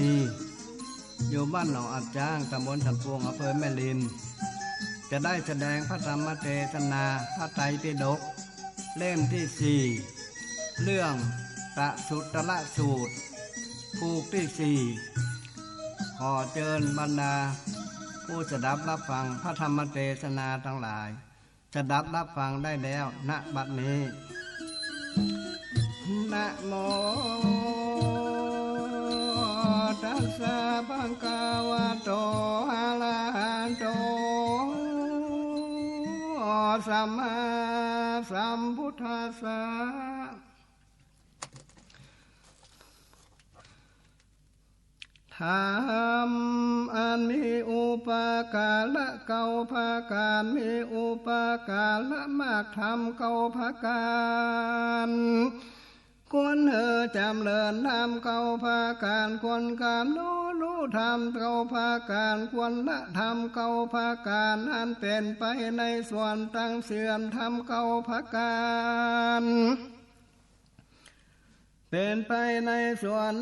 ณีอยู่บ้านหนองอัดจ้างตำบลสันปวงอำเภอแม่ริมจะได้แสดงพระธรรมเทศนาพระไตรปิฎกเล่มที่ 4เรื่องตะสุตละสูตรภูกที่ 4ขอเชิญบรรดาผู้สดับรับฟังพระธรรมเทศนาทั้งหลายสดับรับฟังได้แล้วณบัดนี้นะโมตัสสะภะคะวะโตอะระหะโตสัมมาสัมพุทธัสสะธรรมอันมีอุปการะเก่าภาการมีอุปการะมากธรรมเก่าภาการควรจำเริญธรรมเก่าภาการควรการรู้ธรรมเก่าภาการควรละธรรมเก่าภาการอันเป็นไปในส่วนตั้งเสื่อมธรรมเก่าภาการเป็นไปในส่วน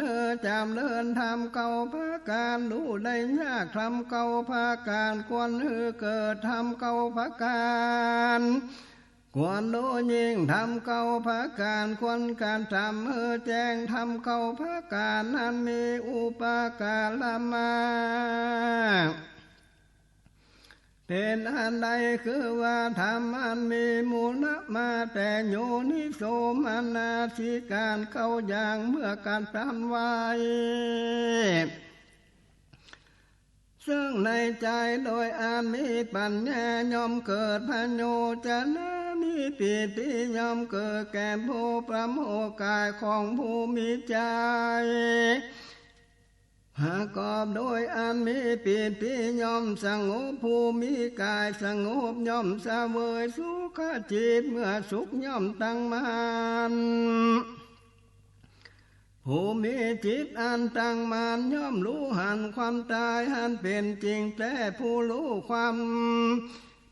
จำเริญธรรมเก่าภาการรู้ได้ยากธรรมเก่าภาการควรเกิดธรรมเก่าภาการควรรู้ยิ่งธรรมเก่าภาการควรการทำแจ้งธรรมเก่าภาการนั้นมีอุปการะมากเป็นอันใดคือว่าธรรมอันมีมูลมาแต่โยนิโสมนาสิการเข้าอย่างเมื่อการพลันไว้ซึ่งในใจโดยอาจมีปัญญายอมเกิดพโยชนะมีปิติยอมเกิดแก่ผู้ประโมทกายของผู้มีใจประกอบโดยอันมีปิติย่อมสงบผู้มีกายสงบย่อมเสวยสุขจิตเมื่อสุขย่อมตั้งมันผู้มีจิตอันตั้งมันย่อมรู้หันความตายหันเป็นจริงแต่ผู้รู้ความ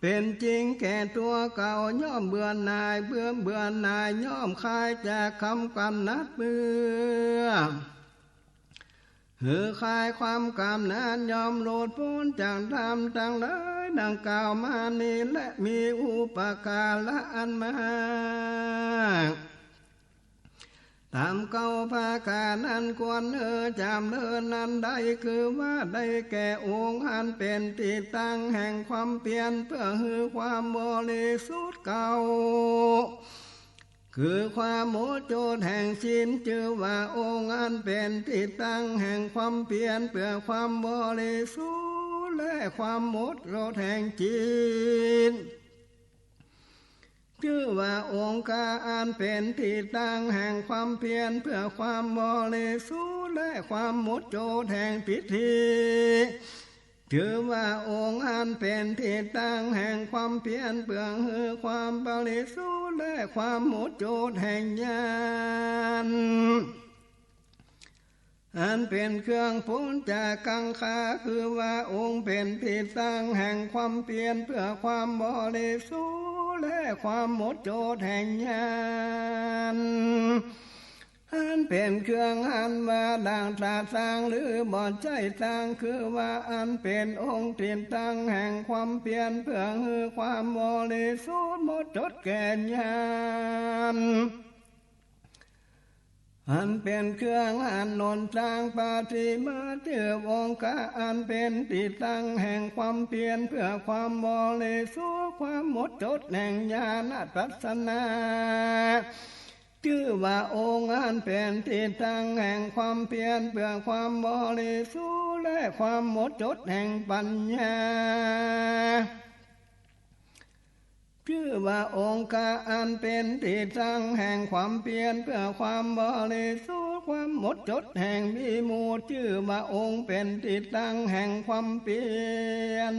เป็นจริงแก่ตัวเก่าย่อมเบื่อหน่ายเบื่อหน่ายย่อมคลายจากคำกำนัดเบื่อคลายความกำนัดยอมโลดพ้นจากธรรมทั้งหลายดังกล่าวมานี้และมีอุปการะอันมากตามเก่าภาการอันควรจำเนินนั้นได้คือว่าได้แก่องค์อันเป็นที่ตั้งแห่งความเปลี่ยนเพื่อความบริสุทธิ์เก่าคือความหมดจดแห่งศีลชื่อว่าองค์อันเป็นที่ตั้งแห่งความเปลี่ยนเพื่อความบริสุทธิ์และความหมดจดแห่งจิตชื่อว่าองค์การอันเป็นที่ตั้งแห่งความเพียรเพื่อความบริสุทธิ์และความหมดจดแห่งพิธีชื่อว่าองค์อันเป็นที่ตั้งแห่งความเพียรเพื่อความบริสุทธิ์และความหมดจดแห่งญาณอันเป็นเครื่องพ้นจากกังขาคือว่าองค์เป็นที่ตั้งแห่งความเพียรเพื่อความบริสุทธิ์และความหมดจดแห่งญาณอันเป็นเครื่องอันว่าดังตราสร้างหรือบ่ใจสร้างคือว่าอันเป็นองค์ที่ตั้งแห่งความเพียรเพื่อความบริสุทธิ์หมดจดแก่ญาณอันเป็นเครื่องอันนนสร้างปาฏิมาเถื่อองค์การอันเป็นที่ตั้งแห่งความเพียรเพื่อความบริสุทธิ์ความหมดจดแห่งญาณปัสสนาชื่อว่าองค์อันเป็นที่ตั้งแห่งความเพียรเพื่อความบริสุทธิ์และความหมดจดแห่งปัญญาชื่อว่าองค์การอันเป็นที่ตั้งแห่งความเพียรเพื่อความบริสุทธิ์ความหมดจดแห่งวิมุตติชื่อว่าองค์เป็นที่ตั้งแห่งความเพียร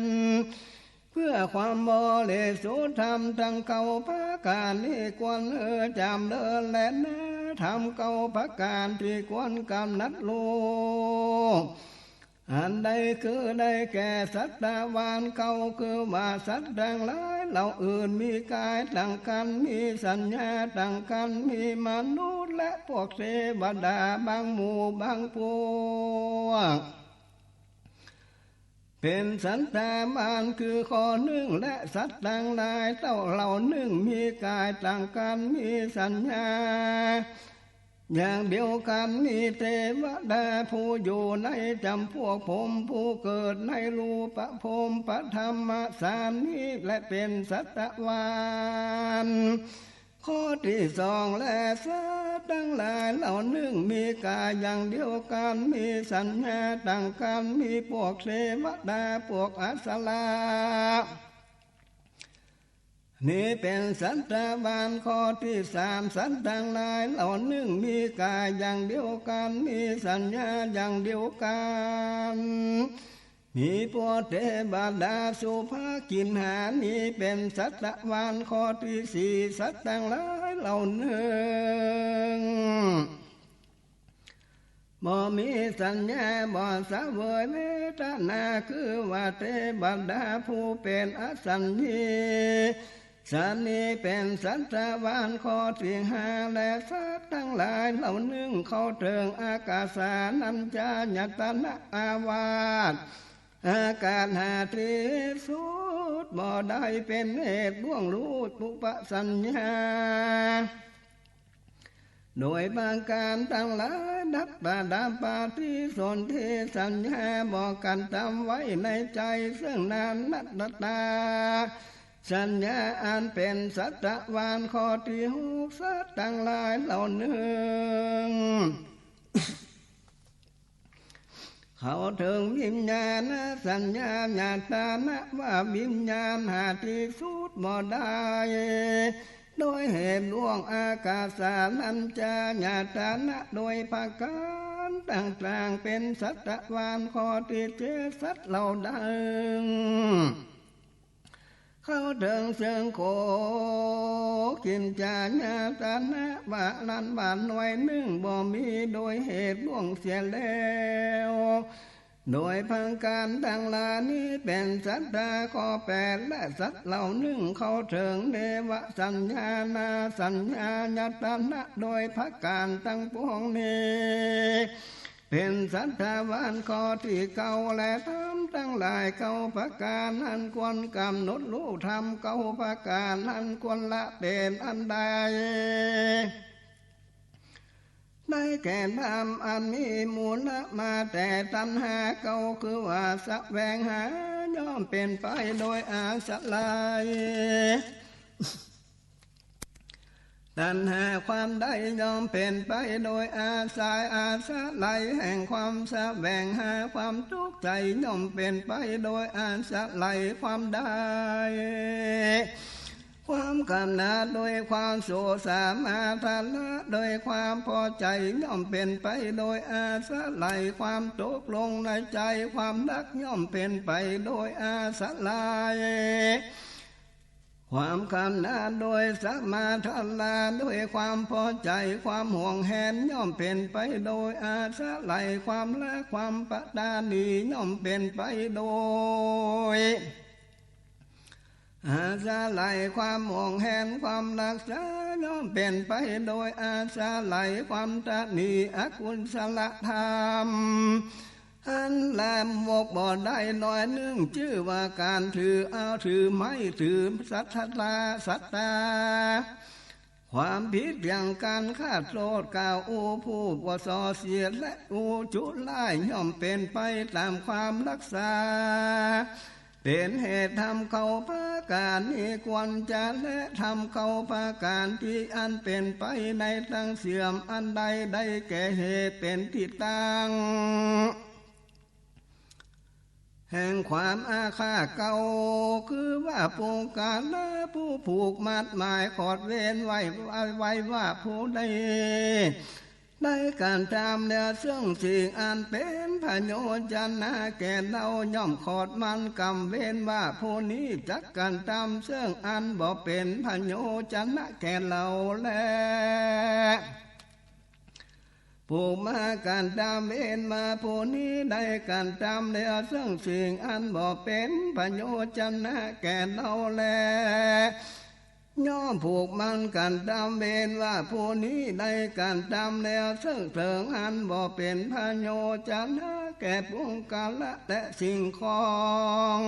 เพื่อความบริสุทธิ์ธรรมทั้งเก่าภาการที่ควรจำเดินและธรรมเก่าภาการที่ควรกำนัดโลก อันใดคือได้แก่สัตตวานเก่าคือว่าสัตว์ดังหลายเหล่าอื่นมีกายต่างกันมีสัญญาต่างกันมีมนุษย์และพวกเทวดาบางหมู่บางพวกเป็นสัตตวานคือข้อหนึ่งและสัตว์ต่างหลายเหล่าหนึ่งมีกายต่างกันมีสัญญาอย่างเดียวกันมีเทวดาผู้อยู่ในจำพวกผมผู้เกิดในรูปภพปธรรมสารนี้และเป็นสัตวานข้อที่สองและสัตว์ทั้งหลายเหล่าหนึ่งมีกายอย่างเดียวกันมีสัญญาต่างกันมีพวกเทวดาพวกอสรานี่เป็นสัตวานข้อที่สามสัตว์ทั้งหลายเหล่าหนึ่งมีกายอย่างเดียวกันมีสัญญาอย่างเดียวกันมีพวกเทวดาสุภากินหานี่เป็นสัตวานข้อที่สี่สัตว์ทั้งหลายเหล่าหนึ่งบ่มีสัญญาบ่เสวยเวทนาคือว่าเทวดาผู้เป็นอสัญญีสันนี้เป็นสัตวานข้อที่ห้าและสัตว์ทั้งหลายเหล่าหนึ่งเข้าถึงอากาสานัญจายตนะอาวาสอากาศหาที่สุดบ่ได้เป็นเหตุล่วงรู้ปุปสัญญาโดยบางการทั้งหลายดับปาดาปาที่สนที่สัญญาบอกกันจำไว้ในใจซึ่งนานนัตตาสัญญาอันเป็นสัตวานข้อที่หกสัตว์ทั้งหลายเหล่าหนึ่ง เขาถึงวิญญาณสัญญาญาตานะว่าวิญญาณหาที่สุดบ่ได้โดยเหตุล่วงอากาสานัญจายตนะโดยภาการต่างๆเป็นสัตวานข้อที่เจ็ดสัตว์เหล่าดังเข้าถึงเสียงโคกินจาญาตนะว่าลันบานหน่วยหนึ่งบ่มีโดยเหตุล่วงเสียแล้วโดยพังการทั้งหลายนี้เป็นสัตตาข้อแปดและสัตว์เหล่าหนึ่งเข้าถึงเนวสัญญานาสัญญาญาตนะโดยพักการทั้งปวงนี้เป็นสัตวานข้อที่เก่าและทำทั้งหลายเก่าประการนั้นควรกำหนดรู้ธรรมเก่าประการนั้นควรละเป็นอันใดได้แก่ธรรมอันมีมูลมาแต่ตัณหาเก่าคือว่าแสวงหาย่อมเป็นไปโดยอาศัยตัณหาความได้ย่อมเป็นไปโดยอาศัยแห่งความแสวงหาความทุกข์ใจย่อมเป็นไปโดยอาศัยความได้ความกำหนัดโดยความโสสามาทานะโดยความพอใจย่อมเป็นไปโดยอาศัยความตกลงในใจความรักย่อมเป็นไปโดยอาศัยความกำหนัดโดยสัมมาทัลลาด้วยความพอใจความห่วงแหนย่อมเป็นไปโดยอาศัยความละความปดานีย่อมเป็นไปโดยอาศัยความห่วงแหนความรักษาย่อมเป็นไปโดยอาศัยความตนีอกุศลธรรมอันแลมวกบ่ได้น้อยนึงชื่อว่าการถือเอาถือไม่ถือสัทธาสัตตาความผิดอย่างการฆ่าโทษกล่าวอูผู้ว่าส่อเสียดและอูจุไล่ย่อมเป็นไปตามความรักษาเป็นเหตุทำเขาพาการนี้ควรจะและทำเขาพาการที่อันเป็นไปในตั้งเสื่อมอันใดได้แก่เหตุเป็นที่ตั้งแห่งความอาฆาตเก่าคือว่าปูการและผู้ผูกมัดหมายขอดเว้นไว้ว่าผู้ใดได้การตามเนื้อซึ่งสิ่งอันเป็นพโยชนะแก่เราย่อมขอดมันกำเว้นว่าผู้นี้จักการตามซึ่งอันบ่เป็นพโยชนะแก่เราแล ผู้มาการตามเวรมาผู้นี้ได้การตามเนื้อซึ่งสิ่งอันบ่เป็นประโยชน์ชนะแก่เราแลย่อมผูกมันกันตามเวรว่าผู้นี้ได้การตามแล้วซึ่งเถิงอันบ่เป็นพระโยชนะแก่ปุงกาละและสิ่งของ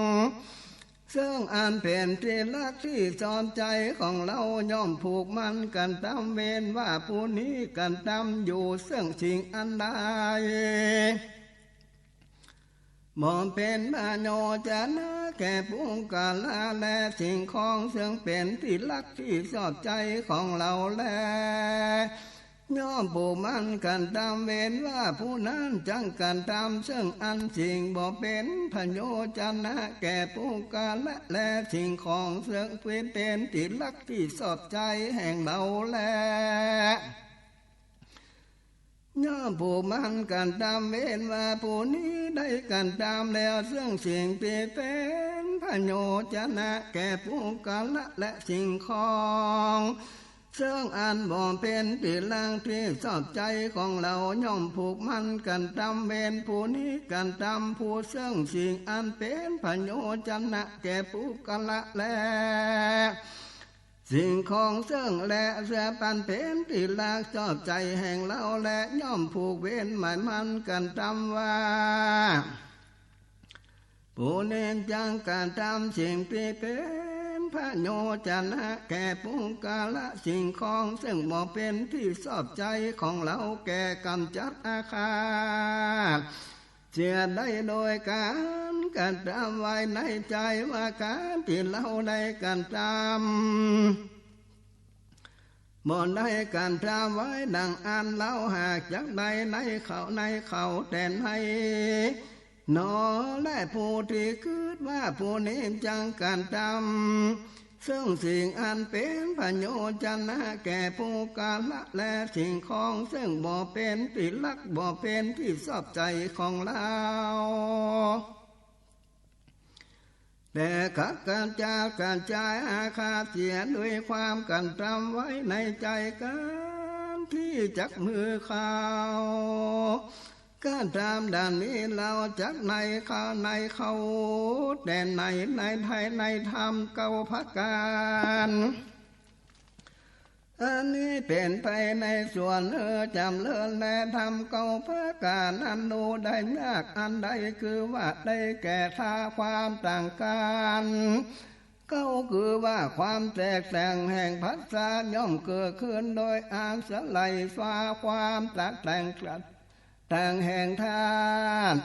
ซึ่งอันเป็นที่รักที่จอมใจของเราย่อมผูกมันกันตามเวรว่าผู้นี้กันตามอยู่ซึ่งสิ่งอันใดบ่เป็นพระโยชนะแก่ปุงกาละและสิ่งของซึ่งเป็นที่รักที่ชอบใจของเราแลย่อมผูกมันกันตามเวรว่าผู้นั้นจังกันตามซึ่งอันสิ่งบ่เป็นพระโยชนะแก่ปุงกาละและสิ่งของซึ่งเป็นที่รักที่ชอบใจแห่งเราแลย่อมผูกมันกันตามเวรว่าผู้นี้ได้กันตามแล้วซึ่งสิ่งที่เป็นพระโยชนะแก่ปุงกาละและสิ่งของซึ่งอันบ่เป็นที่รักที่ชอบใจของเราย่อมผูกมันกันตามเวรผู้นี้กันตามผู้ซึ่งสิ่งอันเป็นพระโยชนะแก่ปุงกาละและสิ่งของซึ่งและเสียปันเป็นที่รักชอบใจแห่งเราและย่อมผูกเวรหมายมันกันตามว่าผู้เน้นจังการทำสิ่งที่เป็นพระโยชนะแก่ปุงกาละสิ่งของซึ่งบ่เป็นที่ชอบใจของเราแก่กำจัดอาฆาตเสียได้โดยการกันตามไว้ในใจว่าการที่เราได้กันตามบ่ได้การตามไว้ดังอันเราหากจากใดในเขาแต่ให้นอและผู้ที่คิดว่าผู้นี้จังการตามซึ่งสิ่งอันเป็นพระโยชนะแก่ปุงกาละและสิ่งของซึ่งบ่เป็นที่รักบ่เป็นที่ชอบใจของเราแต่ขัดการการใจอาฆาตเสียด้วยความกันตามไว้ในใจกันที่จักมือเขาการตามด้านนี้เราจักในเขาแต่ในไทยในธรรมเก่าพักการอันนี้เป็นไปในส่วนจำเลินและทำเก่าพระการอันดูได้ยากอันใดคือว่าได้แก่ท่าความต่างกันเก้าคือว่าความแตกแต่งแห่งภาษาย่อมเกิดขึ้นโดยอาศัยฟ้าความแตกแต่งต่างแห่งธาตุ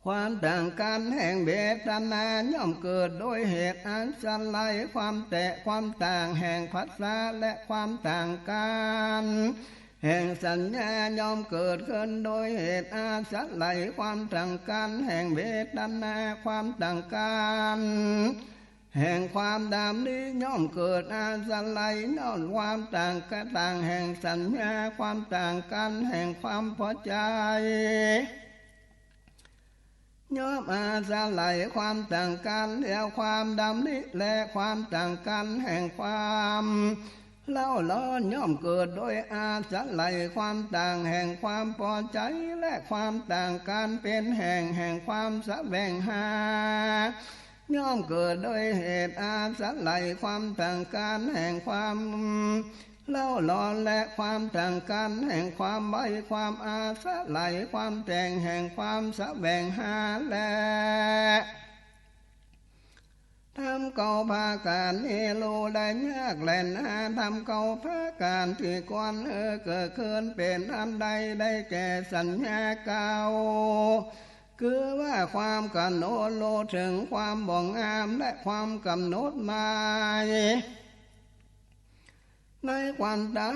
ความต่างกันแห่งเวทนาย่อมเกิดโดยเหตุอาศัยความต่างแห่งภาษาและความต่างกันแห่งสัญญาย่อมเกิดขึ้นโดยเหตุอาศัยความต่างกันแห่งเวทนาความต่างกันแห่งความดำนี้ย่อมเกิดอาศัยนอนความต่างแห่งสัญญาความต่างกันแห่งความพอใจย่อมอาศัยความต่างกันแล้วความดำนี้และความต่างกันแห่งความเล่าร้อนย่อมเกิดโดยอาศัยความต่างแห่งความพอใจและความต่างกันเป็นแห่งความแสวงหาย่อมเกิดโดยเหตุอาศัยความต่างกันแห่งความเล่าร้อนและความต่างกันแห่งความใบความอาศัยความแต่งแห่งความแสวงหาและทำเก่าภาการนี้รู้ได้ยากแลนะทำเก่าภาการที่ก่อนเกิดขึ้นเป็นอันใดได้แก่สัญญาเก่าคือว่าความกำหนดโลถึงความบ่งงามและความกำหนดหมายในความตา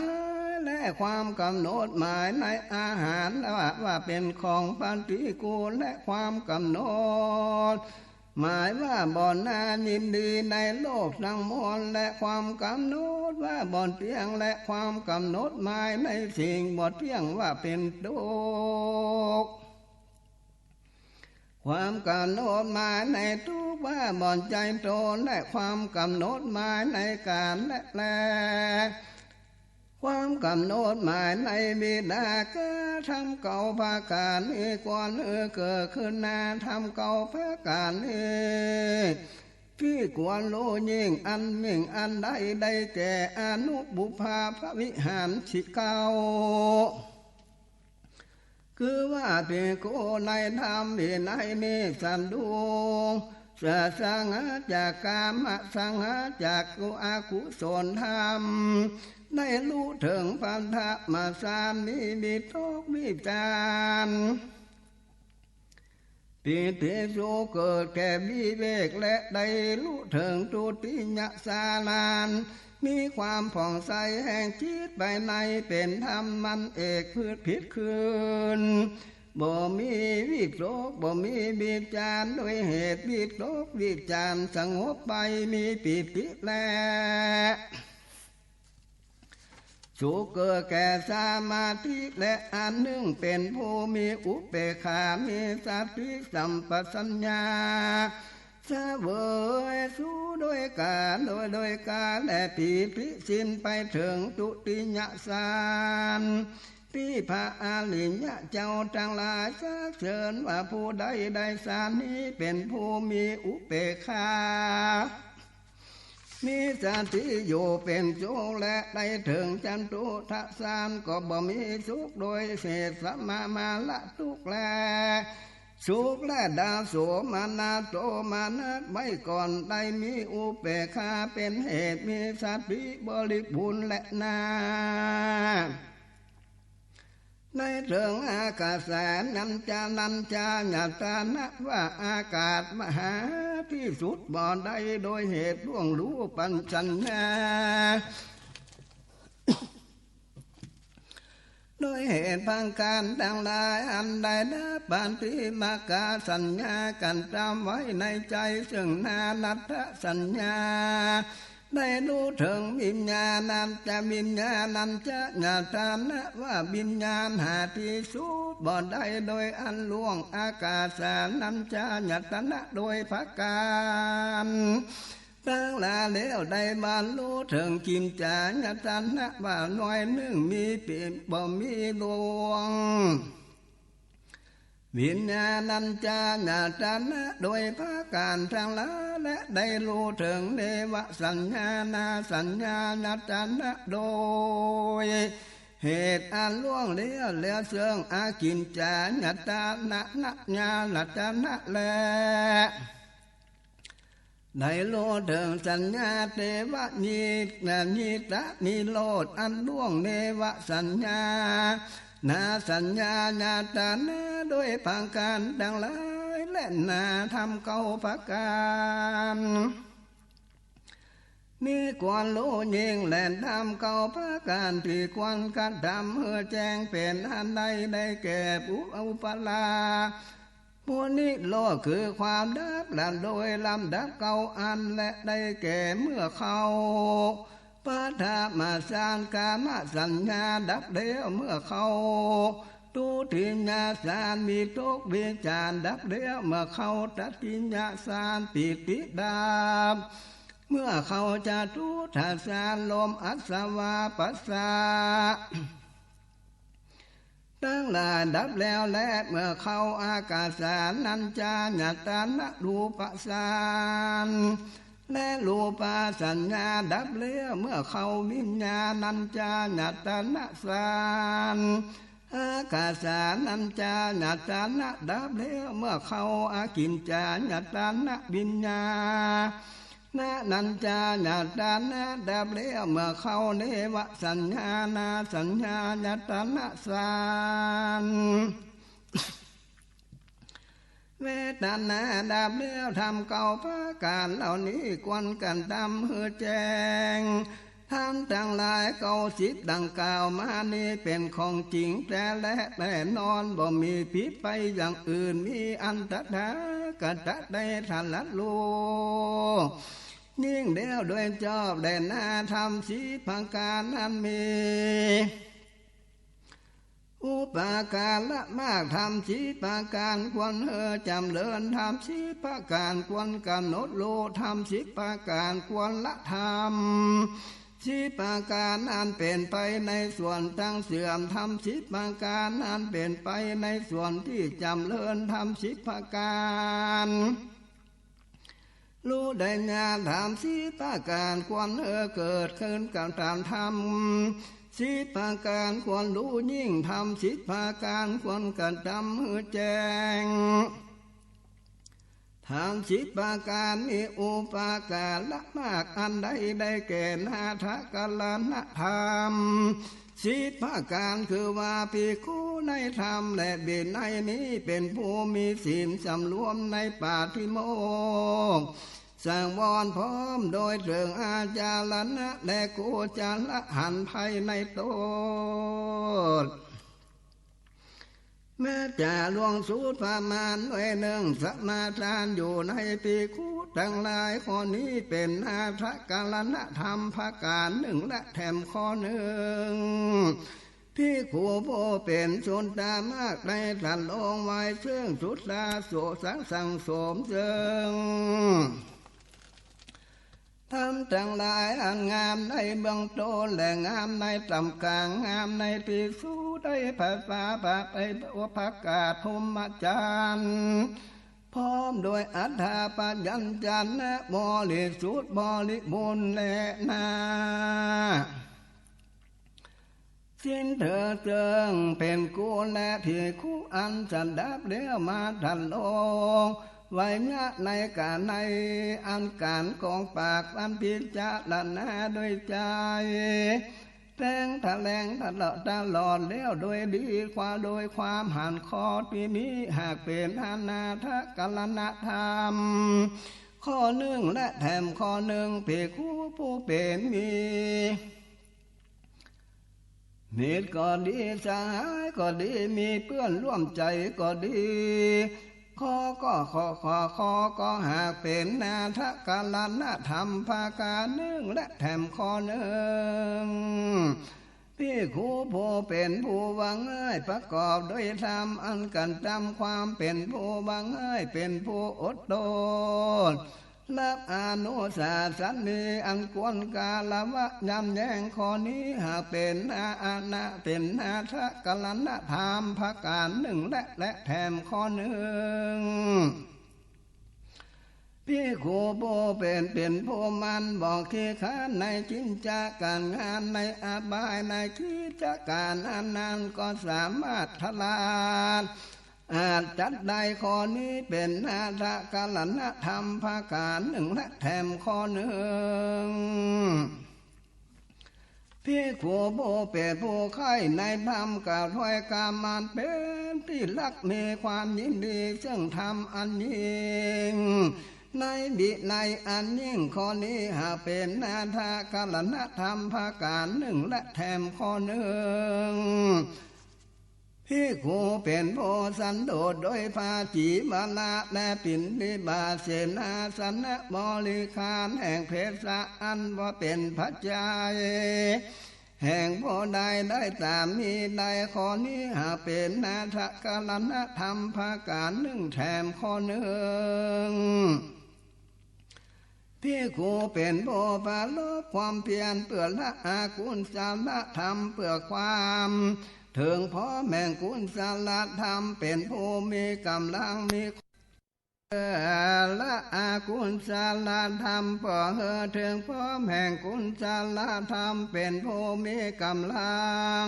ยและความกำหนดหมายในอาหารว่าเป็นของปฏิกูลและความกำหนดหมายว่าบ่อนนายินดีในโลกทั้งมวลและความกำหนดว่าบ่อนเที่ยงและความกำหนดหมายในสิ่งบ่เที่ยงว่าเป็นทุกข์ความกำหนดหมายในทุกข์ว่าบ่อนใจโตและความกำหนดหมายในการและ ความกำหนดหมายในบิดาก็ทำเก่าภาการนี้ก่อนเกิดขึ้นนาทำเก่าภาการนี้พี่ควรรู้ยิ่งอันมิ่งอันใดได้แก่อนุบุพาพระวิหารสิเก่าคือว่าเป็นโกในธรรมวินัยนี้สันดูสะสังหาจากกามสังหาจากกุอากุศลธรรมได้รู้ถึงพันธะมาสามนี้มีทุกวิจารปิติสุเกิดแก่วิเวกและได้รู้ถึงทุติยสานานมีความผ่องใสแห่งจิตภายในเป็นธรรมมันเอกพืชผิดคืนบ่มีวิตกบ่มีวิจารโดยเหตุวิตกวิจารสงบไปมีปิติแลสุขเกิดแก่สมาธิและอันหนึ่งเป็นผู้มีอุเบกขามีสติสัมปชัญญะเสวยสู้ด้วยการโดยการและปีติสิ้นไปถึงตุติยสานที่พระอริยเจ้าทั้งหลายชักเชิญว่าผู้ใดได้สานนี้เป็นผู้มีอุเบกขามีสติอยู่เป็นสุขและได้ถึงจันตุทัสสานก็บ่มีสุขโดยเศษสัมมาละทุกแลสุขและดาโสมานาโตมานะไม่ก่อนได้มีอุเบกขาเป็นเหตุมีสติบริบูรณ์และนาในเรื่องอากาศแสนนันจาญาตานะว่าอากาศมหาที่สุดบ่ได้โดยเหตุล่วงรู้ปัญจัญญาโดยเหตุพังการดังหลายอันใดนะปันติมากาสัญญากันจำไว้ในใจซึ่งนานัตถสัญญาได้รู้ถึงวิญญาณันจะวิญญาณันจะญาตานะว่าวิญญาณหาที่สุดบ่ได้โดยอันล่วงอากาศนันจะญาตนะโดยภาการตั้งลาแล้วได้บรรลุถึงกินจาญาตนะว่าหน่อยหนึ่งมีเปลี่ยนบ่มีดวงวิญญาณัญจาญาตนะโดยภาการทั้งหลายและได้รู้ถึงเนวสัญญานาสัญญาญาตนะโดยเหตุอันล่วงเลี้ยวเสื่องอากินจาญาตนะนักญาณตนะแลได้รู้ถึงสัญญาเทวนิตะนิโรธอันล่วงเนวสัญญานาสัญญาญาตานะโดยพังการดังหลายและนาทำเก่าภาการมีควรรู้ยิ่งและทำเก่าภาการที่ควรกระทำเพื่อแจ้งเป็นอันใดได้แก่อุปลาผู้นี้โลกคือความดับและโดยลำดับเก่าอันและได้แก่เมื่อเขาปะทะมาสานกามสัญญาดับเดียวเมื่อเขาตุติยสานมีทุกวิจารดับเดียวเมื่อเขาตัติยสานปิติดับเมื่อเขาจะทุทัสสานลมอัศวาปัสสะตั้งหลายดับแล้วและเมื่อเขาอากาศานัญจาญาตนะรูปสานและรูปสัญญาดับแล้วเมื่อเขาวิญญาณัญจาญาตนะสานอากาศานัญจาญาตนะดับแล้วเมื่อเขาอากินจาญาตนะวิญญานัญจาญาตนะดับแล้วเมื่อเขาเนวสัญญานาสัญญาญาตนะสานเวทนาดับแล้วทำเก่าภาการเหล่านี้ควรกันดำเฮือแจงท่านทั้งหลายเก่าสิทธิ์ดังกล่าวมานี้เป็นของจริงและแน่นอนบ่มีผิดไปอย่างอื่นมีอันตถากตได้ทันลัดลูยิ่งเดียวโดยชอบได้นาทำสิพังการนั้นมีอุปการละมากทำชีปาการควรจำเริญทำชีปาการควรกำหนดโลทำชีปาการควรละทำ 10 ประการอันเป็นไปในส่วนตั้งเสื่อมทำ10 ประการอันเป็นไปในส่วนที่จำเริญทำ10 ประการรู้ได้ญาณทำ10 ประการควรเกิดขึ้นกับตามธรรม10 ประการควรรู้ยิ่งทำ10 ประการควรกระทำแจ้งทำ10 ประการมีอุปการละมากอันใดได้แก่นาทกลนธรรม10 ประการคือว่าภิกขุในธรรมและวินัยนี้เป็นผู้มีศีลสำรวมในปาฏิโมกข์สังวรพร้อมโดยเรื่องอาจารณะและกุจลหันภัยในตนแม้จะลวงสูตรประมาณด้วยหนึ่งสมาทานอยู่ในภิกขุทั้งหลายข้อนี้เป็นอาทกาลนธรรมประการหนึ่งและแถมข้อหนึ่งภิกขุผู้เป็นชนตามากในสันลงไว้ซึ่งสุดลาโสสังสมเจิงทำทั้งหลายอันงามในเบื้องต้นและงามในต่ำกลางงามในที่สุดได้ภาษาบาไปอุปกาศภูมิจารย์พร้อมโดยอัฏฐปัญญจันทร์บริสุทธิ์บริบูรณ์และนาสิ้นเถิดเจิงเป็นกุลและภิกขุอันสันดับเลี้ยวมาทันโลกไว้ญะในการในอันการของปากอันพิจารณาโดยใจแทงทะแลงตลอดแล้วโดยดีความโดยความหันคอที่มีหากเป็นอนาถกลนธรรมข้อหนึ่งและแถมข้อหนึ่งภิกขุผู้เป็นมีก็ดีสหายก็ดีมีเพื่อนร่วมใจก็ดีข้อก็หากเป็นนาทกาลนธรรมภาการหนึ่งและแถมข้อหนึ่งภิกขุผู้เป็นผู้วังง่ายประกอบด้วยธรรมอันกันจำความเป็นผู้วังง่ายเป็นผู้อดทนลับอนุสาสนีอันควรกาลวะยำแย้งข้อนี้หากเป็นอาณาเป็นนาทกลนธรรมภาการหนึ่งและแถมข้อหนึ่งภิกขุผู้เป็นผู้มันบอกขี้ข้านในจินจาการงานในอบายในกิจการอันนั้นก็สามารถทลาดอาจจัดได้ข้อนี้เป็นนาทกลนธรรมภาการหนึ่งและแถมข้อหนึ่งภิกขุผู้เป็นผู้ใคร่ในธรรมกล่าวถ้อยกามันเป็นที่รักมีความยินดีซึ่งธรรมอันยิ่งในบิในอันยิ่งข้อนี้หากเป็นนาทกลนธรรมภาการหนึ่งและแถมข้อหนึ่งภิกขุเป็นผู้สันโดษโดยภาจีบาลาและปิณฑิบาเสนาสนะบริคารแห่งเพศอันว่าเป็นปัจจัยแห่งผู้ใดได้ตามมีใดข้อนี้หากเป็นนาทกลนธรรมภาการหนึ่งแถมข้อหนึ่งภิกขุเป็นผู้ปราลบความเพียรเพื่อละอากุศลธรรมเพื่อความถึงพ่อแม่กุศลธรรมเป็นผู้มีกำลังมีละอากุศลธรรมเพื่อถึงพ่อแม่กุศลธรรมเป็นผู้มีกำลัง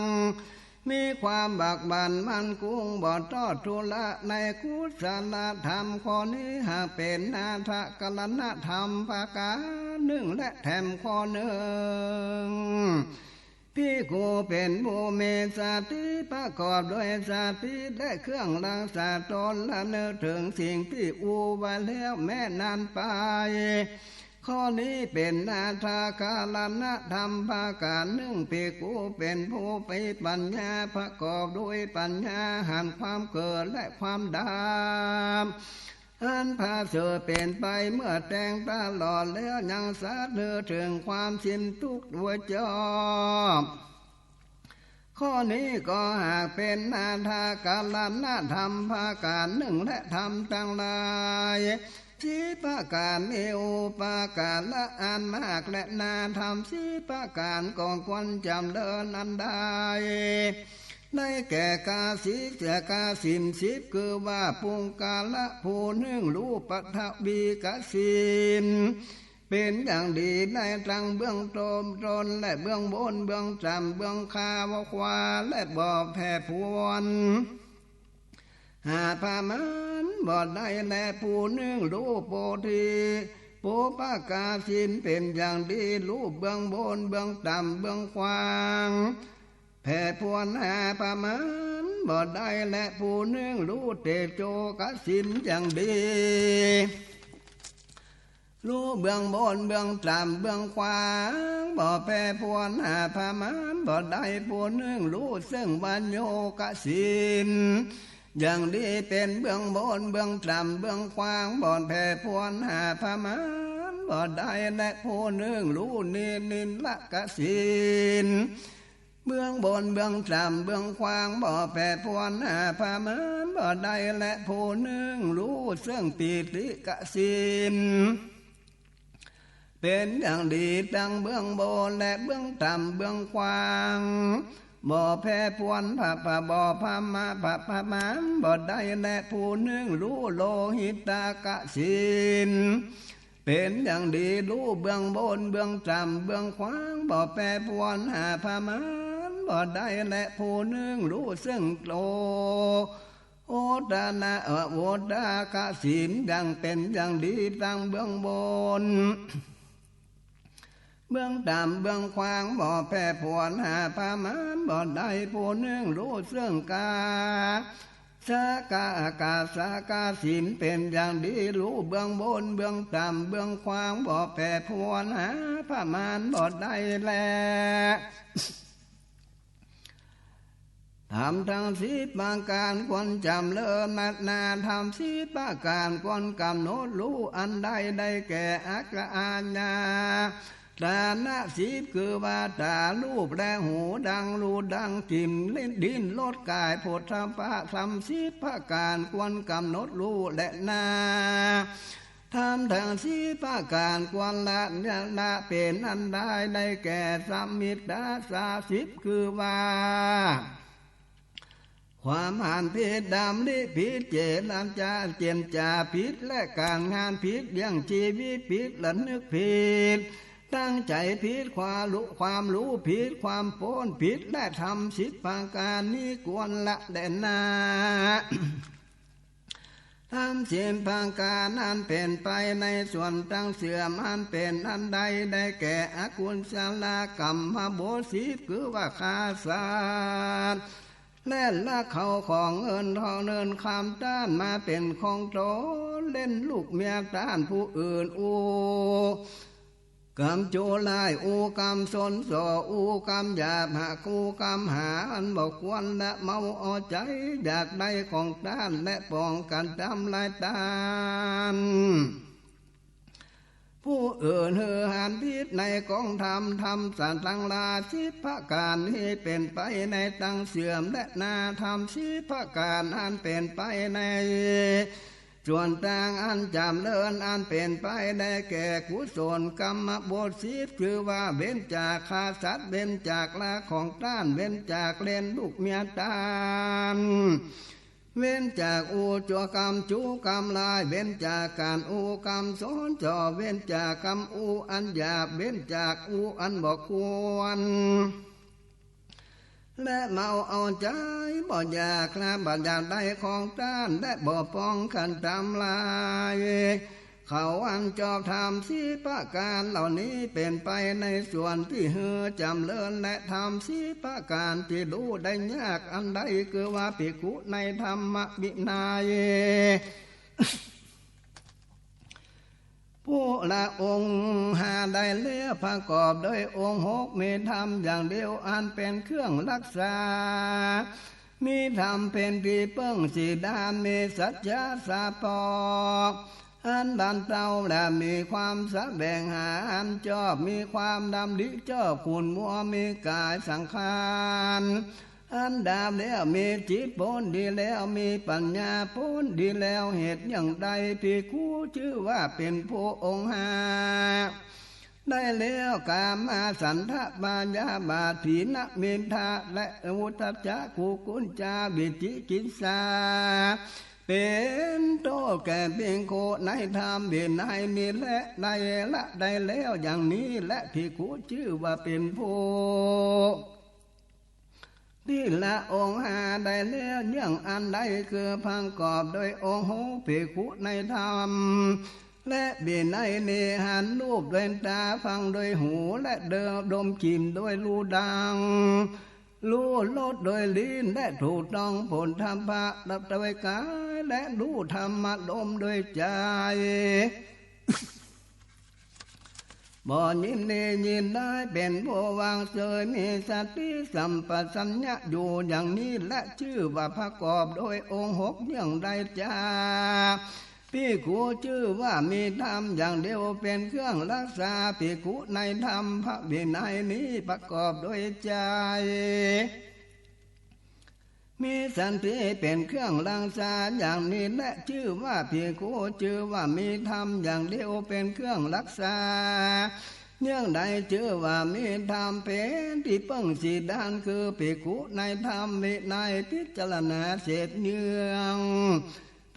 มีความบักบั่นมั่นคงบ่ทอดทุละในกุศลธรรมข้อนี้หากเป็นนาทกลนธรรมภาการหนึ่งและแถมข้อหนึ่งภิกขุเป็นผู้มีสติประกอบด้วยสติและเครื่องรักษาตนและนึกถึงสิ่งที่อุไว้แล้วแม้นานไปข้อนี้เป็นนาทกาลนธรรมภาการหนึ่งภิกขุเป็นผู้มีปัญญาประกอบด้วยปัญญาหันความเกิดและความดับอันพาเสือเป็นไปเมื่อแต่งตลอดแล้วยังสาเนือถึงความสิ้นทุกข์ด้วยจอบข้อนี้ก็หากเป็นนาทกาลนธรรมภาการหนึ่งและธรรมทั้งหลาย สิบประการมีอุปการละอันมากและนาทำสิบประการก่อนควรจำเดินอันใดได้แก่กาสีเสียกาสิมสิบคือว่าปุงกาละผู้หนึ่งรู้ปัทวีกสิมเป็นอย่างดีในทางเบื้องต้นและเบื้องบนเบื้องต่ำเบื้องคาวควาและบ่อแผ่พวนหาพามันบ่ได้แลผู้หนึ่งรู้โพธิโพปากาสินเป็นอย่างดีรู้เบื้องบนเบื้องต่ำเบื้องกว้างแผ่พวนหาพามันบ่ได้แลผู้หนึ่งรู้เตโจกสินอย่างดีรู้เบื้องบนเบื้องต่ำเบื้องขวางบ่แผ่พวนหาพามันบ่ได้ผู้หนึ่งรู้ซึ่งบัญโยกสินอย่างดีเป็นเบื้องบนเบื้องต่ำเบื้องขวางบ่แผ่พวนหาพามันบ่ได้และผู้หนึ่งรู้นินละกสินเบื้องบนเบื้องต่ำเบื้องขวางบ่แผ่พวนหาพามันบ่ได้และผู้หนึ่งรู้ซึ่งปีติกสินเป็นอย่างดีตั้งเบื้องบนและเบื้องต่ำเบื้องขวางบ่แผ่พวนพระปะบ่พามาพระพามานบ่ได้และผู้หนึ่งรู้โลหิตากสินเป็นอย่างดีรู้เบื้องบนเบื้องต่ำเบื้องขวางบ่แผ่พวนหาพามานบ่ได้และผู้หนึ่งรู้ซึ่งโลโอตนะโอตากสินดังเป็นอย่างดีตั้งเบื้องบนเบื้องต่ำเบื้องขวางบ่แผ่พวนหาพามันบ่ได้ผู้หนึ่งรู้ซึ่งกาสากาอากาสากาสินเป็นอย่างดีรู้เบื้องบนเบื้องต่ำเบื้องขวางบ่แผ่พวนหาพามันบ่ได้แลทำทั้งสิบประการควรจำเลิศนัดนาทำสิบประการควรกำหนดรู้อันใดได้แก่อักอาญาตานะสิบคือว่าตารูปและหูดังรูดังกลิ่นเล่นดินลดกายโพธพะทำสิบประการควรกำหนดรู้และนาทำทางสิบประการควรละเป็นอันใดได้แก่สัมมิตาสาสิบคือว่าความอ่านผิดดำลิผิดเจตนาจาเจนจาผิดและการงานผิดยังชีวิตผิดและนึกผิดตั้งใจผิดความรู้ผิดความโพ้นผิดและทำสิบประการนี้ควรละแดนนาทำสิบประการอันเป็นไปในส่วนตั้งเสื่อมอันเป็นอันใดได้แก่อกุศลกรรมโบสิบคือว่าฆ่าสัตว์และละเขาของเงินทองเนินคำต้านมาเป็นของโตเล่นลูกเมียต้านผู้อื่นกรรมโจลายกรรมสนสกรรมหยาบหักกรรมหาอันบอกควรและเมาเอาใจอยากได้ของต้านและป้องกันทำลายต้านผู้อื่นเหือหันพิษในกองธรรมทำสันตังลาสิบประการนี้เป็นไปในตั้งเสื่อมและนาธรรมสิบประการอันเป็นไปในส่วนต่างอันจำเลินอันเป็นไปได้แก่กุศลกรรมบทสิบคือว่าเว้นจากฆ่าสัตว์เว้นจากละของต้านเว้นจากเล่นลูกเมียต้านเว้นจากจัวกรรมจูกรรมลายเว้นจากการกรรมสอนจ่อเว้นจากกรรมอันหยาบเว้นจากอันบอกควรและเมาเอาใจบ่อยากละบ่อยากได้ของต้านและบ่ป้องกันทำลายเขาอันจอบทำสิประการเหล่านี้เป็นไปในส่วนที่เฮือจำเลินและทำสิประการที่ดูได้ยากอันใดคือว่าภิกขุในธรรมวินัยผู้ละองค์หาได้เลี้ยประกอบโดยองค์หกมีธรรมอย่างเดียวอันเป็นเครื่องรักษามีธรรมเป็นที่เปิ้งสีดานมีสัจจะสาปอกอันบันเตาและมีความแสวงหาอันชอบมีความดำดิชอบขุนมัวมีกายสังขาร อันดาบแล้วมีจิตพ้นดีแล้วมีปัญญาพ้นดีแล้วเหตุอย่างใดภิกขุชื่อว่าเป็นผู้องค์หาได้แล้วกามาสันทะบาญาบาถีนะเมนทาและอุทจจะกุกุญจาวิจิกิจสาเป็นโตแก่เพียงโคในธรรมเบียนในมีและได้ละได้แล้วอย่างนี้และภิกขุชื่อว่าเป็นผู้ที่ละองค์หาได้แล้วอย่างอันใดคือพังกอบโดยองค์โหภิกขุในธรรมและเบียนในเนหันรูปด้วยตาฟังโดยหูและเดิมดมกลิ่นโดยรูดังรู้ลดโดยลิ้นและถูกต้องผลธรรมะดับโดยกายและรู้ธรรมะดมโดยใจบ่ยินดียินได้เป็นผู้วางเฉยมีสติสัมปชัญญะอยู่อย่างนี้และชื่อว่าประกอบโดยองค์หกอย่างใดจ้าภิกขุชื่อว่ามีธรรมอย่างเดียวเป็นเครื่องรักษาภิกขุในธรรมพระวินัยนี้ประกอบโดยใจมีสันติเป็นเครื่องรักษาอย่างนี้และชื่อว่าภิกขุชื่อว่ามีธรรมอย่างเดียวเป็นเครื่องรักษาเนื่องใดชื่อว่ามีธรรมเป็นที่พึ่งสีด้านคือภิกขุในธรรมวินัยพิจารณาเสร็จเนื่อง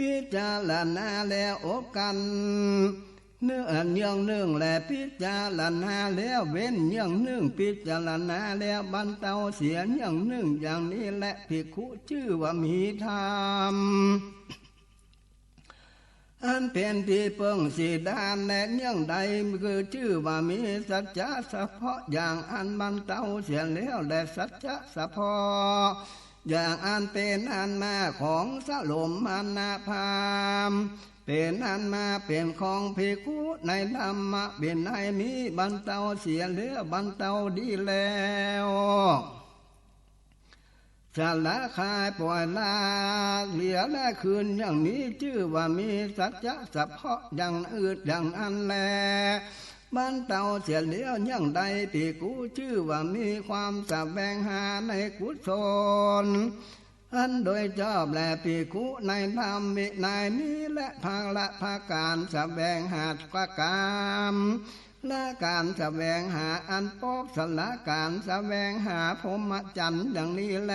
พิจารณาแล้วอบกันเนื้อเนื่องนึ่งและพิจารณาแล้วเว้นเนื่องนึ่งพิจารณาแล้วบรรเทาเสียเนื่องนึ่งอย่างนี้แหละภิกขุชื่อว่ามีธรรมอันเป็นที่เพิ่งสีดานและเนื่องใดคือชื่อว่ามีสัจจะเฉพาะอย่างอันบรรเทาเสียแล้วและสัจจะเฉพาะอย่างอันเป็นอันมาของสลมอันนาภามเป็นอันมาเป็นของภิกขุในธรรมะเป็นในนี้บรรเทาเสียเหลือบรรเทาดีแล้วสละคายปล่อยลาเหลือและคืนอย่างนี้ชื่อว่ามีสัจจะเฉพาะอย่างอื่นอย่างอันแลบรรเทาเสียแล้วอย่างใดภิกขุชื่อว่ามีความแสวงหาในกุศลอันโดยชอบและภิกขุในธรรมวินัยนี้และภาละภาการแสวงหาประการและการแสวงหาอันพบสละการแสวงหาพรหมจรรย์อย่างนี้แล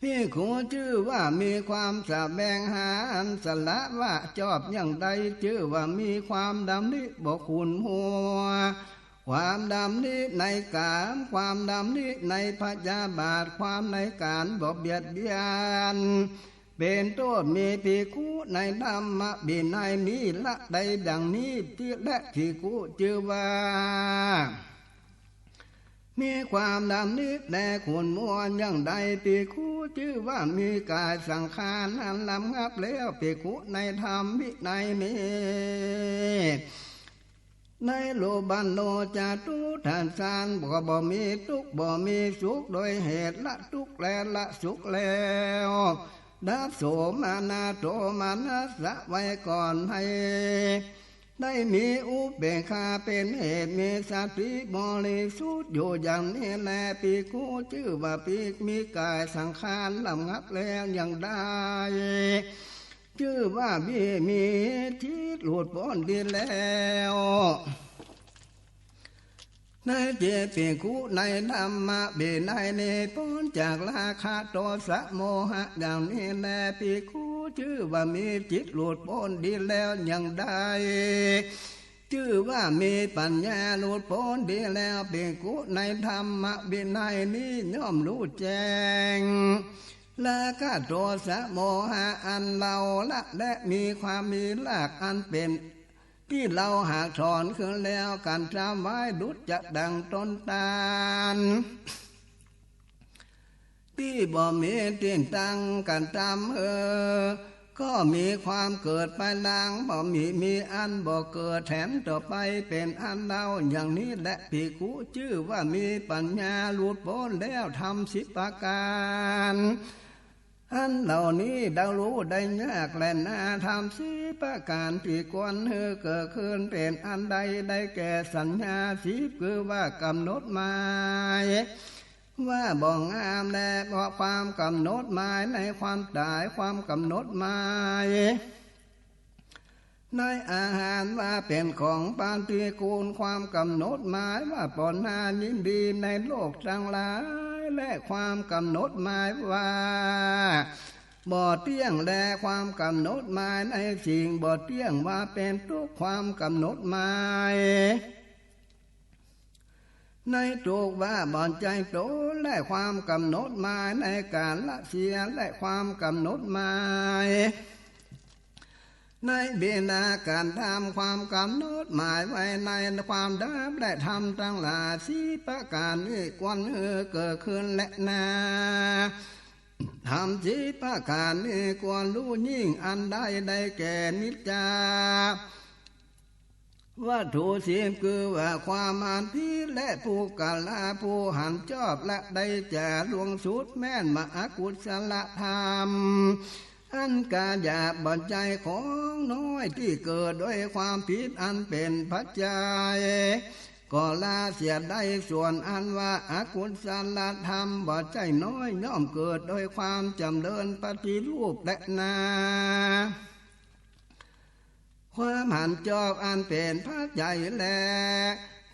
ภิกขุชื่อว่ามีความแสวงหาอันสละว่าชอบอย่างใดชื่อว่ามีความดำริบ่ขุ่นมัวความดำริในกามความดำริในพยาบาทความในการบ่เบียดเบียนเป็นต้นมีภิกขุในธรรมวินัยนี้ละใดดังนี้ที่และภิกขุชื่อว่ามีความดำริแต่ขุ่นมัวอย่างใดภิกขุชื่อว่ามีกายสังขารอันลำงับแล้วภิกขุในธรรมวินัยนี้ในโลบันโนจาตุทานสานบ่มีทุกข์บ่มีสุขโดยเหตุละทุกข์และละสุขแล้วดับโสมานาโทมานัสสะไว้ก่อนให้ได้มีอุเบกขาเป็นเหตุมีสติบริสุทธิ์อยู่อย่างนี้แลภิกขุชื่อว่าภิกขุมีกายสังขารลำงับแล้วอย่างได้ชื่อว่ามีทิฏฐิหลุดพ้นดีแล้วในเจภิกขุในธรรมะวินัยนี้พ้นจากราคะโทสะโมหะอย่างนี้แลภิกขุชื่อว่ามีจิตหลุดพ้นดีแล้วอย่างใดชื่อว่ามีปัญญาหลุดพ้นดีแล้วภิกขุในธรรมะวินัยนี้ย่อมรู้แจ้งละก็โทสะโมหะอันเราละและมีความมีหลักอันเป็นที่เราหากถอนขึ้นแล้วการทำไว้ดุจจะดังต้นตาลที่บ่มีที่ตั้งการทำก็มีความเกิดไปล้างบ่มีอันบ่เกิดแถมต่อไปเป็นอันเราอย่างนี้และภิกขุชื่อว่ามีปัญญาหลุดพ้นแล้วทำ10 ประการอันเหล่านี้เรารู้ได้ยากและน่าทำ10 ประการที่ควรเกิดขึ้นเป็นอันใดได้แก่สัญญา10คือว่ากำหนดหมาย ว่าบ่งงามแลเพราะความกำหนดหมายในความตายความกำหนดหมายในอาหารว่าเป็นของปานตีกูลความกำหนดหมายว่าปนหายินดีในโลกทั้งหลายและความกำหนดหมายว่าบ่เที่ยงแลความกำหนดหมายในสิ่งบ่เที่ยงว่าเป็นทุกความกำหนดหมายในทุกว่าบ่อนใจโตและความกำหนดหมายในการละเสียและความกำหนดหมายในเบนาการทำความกำหนดหมายไว้ในความดับและทำทั้งหลายสิประการนี้กวนเกิดขึ้นและนาทำสิประการนี้กวนรู้ยิ่งอันใดได้แก่นิจจาวัตถุสิบคือว่าความหันพิษและผู้กาลาผู้หันชอบและได้แก่ลวงสุดแม่นมาอากุศลธรรมอันกาหยาบบัญใจของน้อยที่เกิดด้วยความผิดอันเป็นปัจจัยก็ลาเสียได้ส่วนอันว่าอากุศลธรรมบัญใจน้อยย่อมเกิดโดยความจำเริญปฏิรูปและนาความหันจอบอันเป็นพระใจแล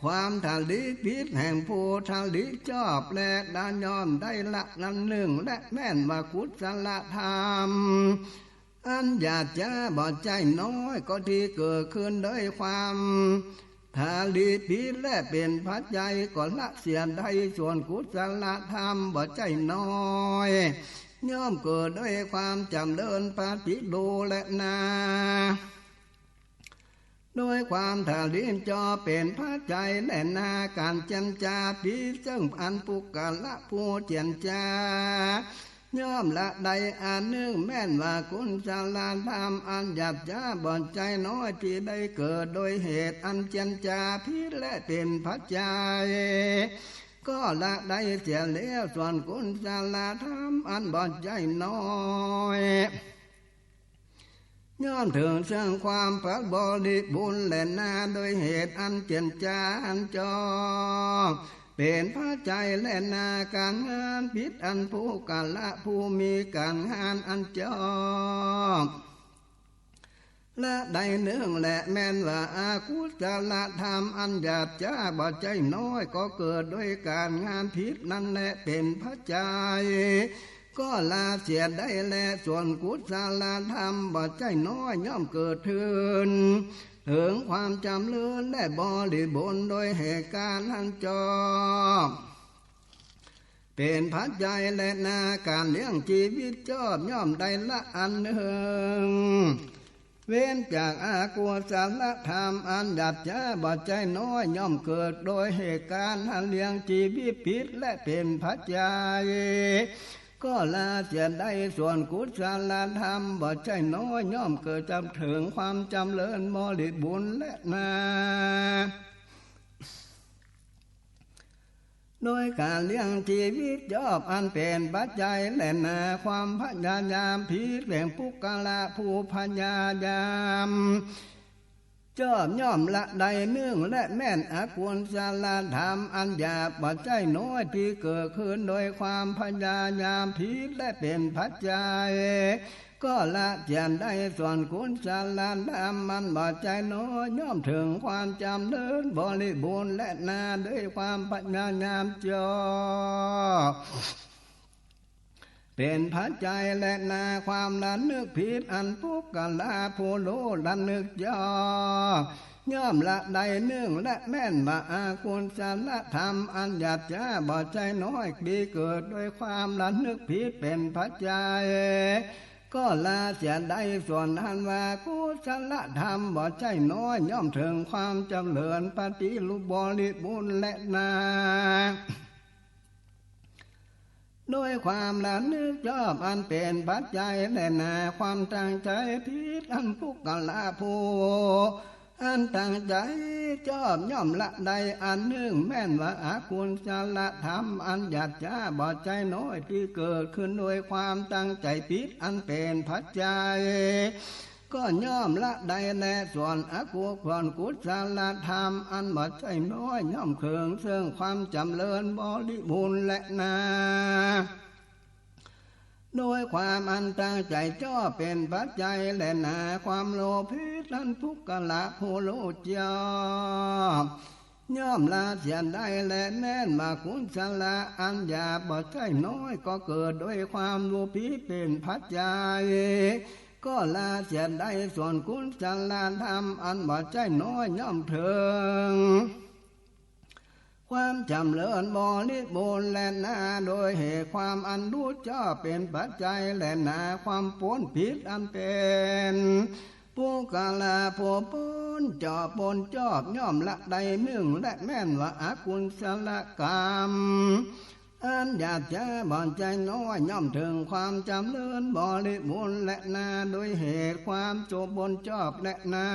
ความทะลิพิษแห่งผู้ทะลิจอบและดานยอมได้ละนั้นหนึ่งและแม่นว่ากุศลธรรมอันอยากจะบ่ใจน้อยก็ที่เกิดขึ้นด้วยความทะลิพิษและเป็นพระใจก็ละเสียได้ส่วนกุศลธรรมบ่ใจน้อยย่อมเกิดด้วยความจำเริญปฏิรูปและนาโดยความทะลิจอเป็นพระใจและนาการจำจาปีซึ่งอันปุกกะละผู้เจียนจาย่อมละใดอันหนึ่งแม่นว่ากุศลธรรมอันหยาบจ้าบ่อนใจน้อยที่ได้เกิดโดยเหตุอันเจียนจาพิษและเป็นพระใจก็ละได้เสียแล้วส่วนกุศลธรรมอันบ่อนใจน้อยย่อมถึงซึ่งความพระบริบูรณ์และนาโดยเหตุอันเจนจาอันจองเป็นพระใจและนาการงานพิษอันผู้กาละผู้มีการงานอันจองและใดเนื่องและแม้นว่าอากุศลธรรมอันหยาบจ้าบ่ใจน้อยก็เกิดด้วยการงานพิษนั่นแหละเป็นพระใจก็ลาเสียได้แลส่วนกุศลธรรมบ่ใจน้อยย่อมเกิดขึ้นถึงความจำเริญและบริบูรณ์โดยเหตุการณ์อันจอบเป็นปัจจัยและนาการเลี้ยงชีวิตจอบย่อมได้ละอันหนึ่งเว้นจากอากุศลธรรมอันหยาบช้าบ่ใจน้อยย่อมเกิดโดยเหตุการณ์อันเลี้ยงชีวิตผิดและเป็นปัจจัยก็ลาเสียได้ส่วนกุศลธรรมบ่ใจน้อยย่อมเกิดจำถึงความจำเริญบริบูรณ์และนาโดยการเลี้ยงชีวิตยอบอันเป็นปัจจัยและนาความพยายามพิษแห่งปุกกะละผู้พยายามจอบย่อมละใดเนื่องและแม่นอกุศลธรรมอันหยาบบ่ใจน้อยที่เกิดขึ้นโดยความพยายามพิษและเป็นปัจจัยก็ละเจียนได้ส่วนกุศลธรรมมันบ่ใจน้อยย่อมถึงความจำเริญบริบูรณ์และนาด้วยความพยายามจอบเป็นพระใจและนาความละนึกผิดอันปุกกะละผู้รู้ละนึกย่อมละใดเนื่องและแม่นว่าอากุศลธรรมอันหยาบช้าบ่ใจน้อยดีเกิดโดยความละนึกผิดเป็นพระใจก็ลาเสียได้ส่วนอันว่ากุศลธรรมบ่ใจน้อยย่อมถึงความเจริญปฏิรูปบริบูรณ์และนาโดยความละนึกชอบอันเป็นปัจจัยและนาความตั้งใจผิดอันปุกกะละผู้อันตั้งใจชอบย่อมละใดอันหนึ่งแม่นว่าอากุศลธรรมอันหยาบช้าบ่ใจน้อยที่เกิดขึ้นโดยความตั้งใจผิดอันเป็นปัจจัย ก็ย่อมละใดแลส่วนอกุศลกุศลธรรมอันบ่ใช่น้อยย่อมเคืองซึ่งความจำเริญบริบูรณ์และนาโดยความอันตั้งใจจ่อเป็นปัจจัยและนาความโลภทันทุกขละผู้โลภย่อมละเสียได้และแน่นมาคุณสละอันหยาบบ่ใช่น้อยก็เกิดด้วยความโลภเป็นปัจจัยก็ละเสียได้ส่วนคุณสละธรรมอันบ่ใช่น้อยย่อมถึงความจำเริญบริบูรณ์และนาโดยเหตุความอันรู้ชอบเป็นปัจจัยและนาความพ้นผิดอันเป็นผู้กาลาผู้พ้นจอบปนจอบย่อมละใดมึงและแม่นว่าอากุศลกรรมอันหยาบช้าบ่ใจน้อยย่อมถึงความจำเริญบริบูรณ์และนาโดยเหตุความจบบนจอบและนา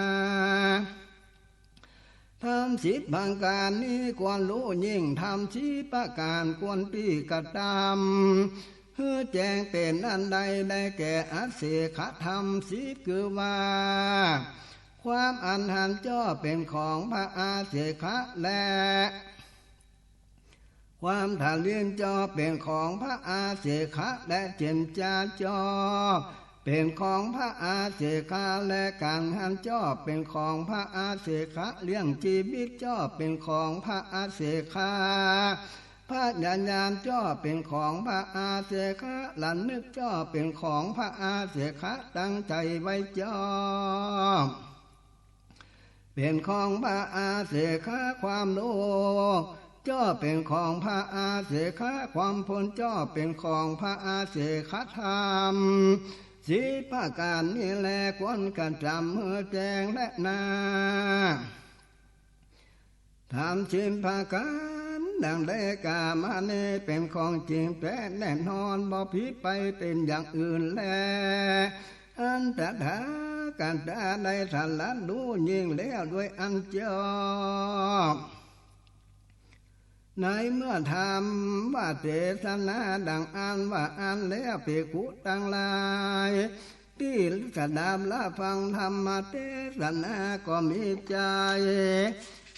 ทำสิบบางการนี้ควรรู้ยิ่งทำชีประการควรปีกระทำเพื่อแจ้งเป็นอันใดได้แก่อัศเสขธรรมสิบคือว่าความอันหันจ้อเป็นของพระอาเสขะและความทาเลียนจ้อเป็นของพระอาเสขะและเจนจาจ้อเป็นของพระอาเสขะและการหันจ้อเป็นของพระอาเสขะเลี้ยงชีวิตจ้อเป็นของพระอาเสขะพระญาณญาณจ้อเป็นของพระอาเสขะหลันนึกจ้อเป็นของพระอาเสขะตั้งใจไว้จ้อเป็นของพระอาเสขะความโลภจ้อเป็นของพระอาเสขะความพ้นจ้อเป็นของพระอาเสขะธรรมสิประการนี้แลควรกระทำเมื่อแจ้งและนาทำสิบประการดังได้กล่าวมานี้เป็นของจริงแต่แน่นอนบ่ผิดไปเป็นอย่างอื่นแลอันตถาการได้สลัดดูยิ่งแล้วด้วยอันเจ้าในเมื่อทำว่าเทศนาดังอ่านว่าอ่านแล้วภิกขุทั้งหลายที่สดับละฟังธรรมเทศนาก็มีใจ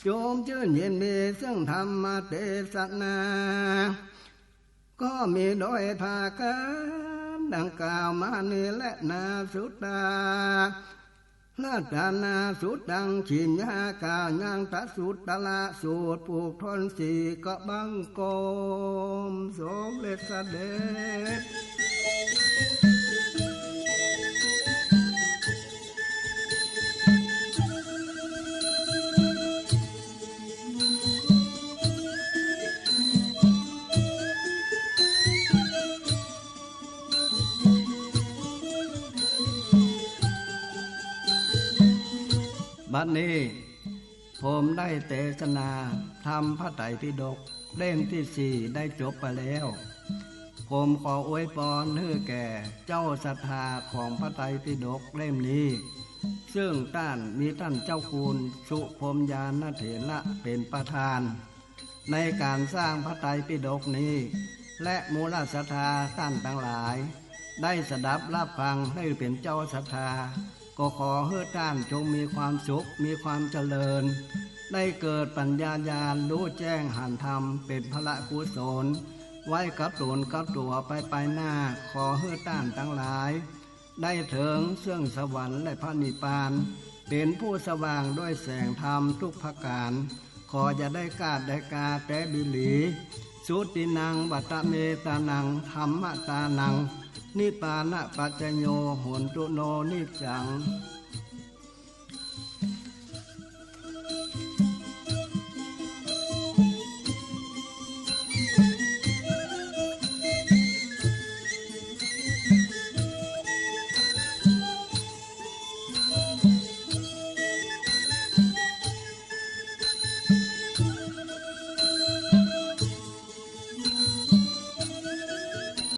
โยมชื่นยินดีซึ่งธรรมเทศนาก็มีโดยภาการดังกล่าวมานี้และนาสุตตาละจานาสุดดังขินยากายังทัสสุตตละสูตรผูกทนสีกบังโกมสมเด็จเสด็จบัดนี้ผมได้เทศนาธรรมพระไตรปิฎกเล่มที่ 4ได้จบไปแล้วผมขออวยพรให้แก่เจ้าศรัทธาของพระไตรปิฎกเล่มนี้ซึ่งมีท่านเจ้าคุณสุพรหมญาณเถระเป็นประธานในการสร้างพระไตรปิฎกนี้และมูลศรัทธาท่านทั้งหลายได้สดับรับฟังให้เป็นเจ้าศรัทธาก็ขอให้ท่านจงมีความสุขมีความเจริญได้เกิดปัญญาญาณรู้แจ้งหันธรรมเป็นพระกุศลไว้กับตนกับตัวไปหน้าขอให้ท่านทั้งหลายได้ถึงซึ่งสวรรค์และพระนิพพานเป็นผู้สว่างด้วยแสงธรรมทุกประการขอจะได้กาดได้กาแต่บิลีสุตินังบัตเมตานังธรรมตานังนิปานะปัจจโยโหนตุโนนิจัง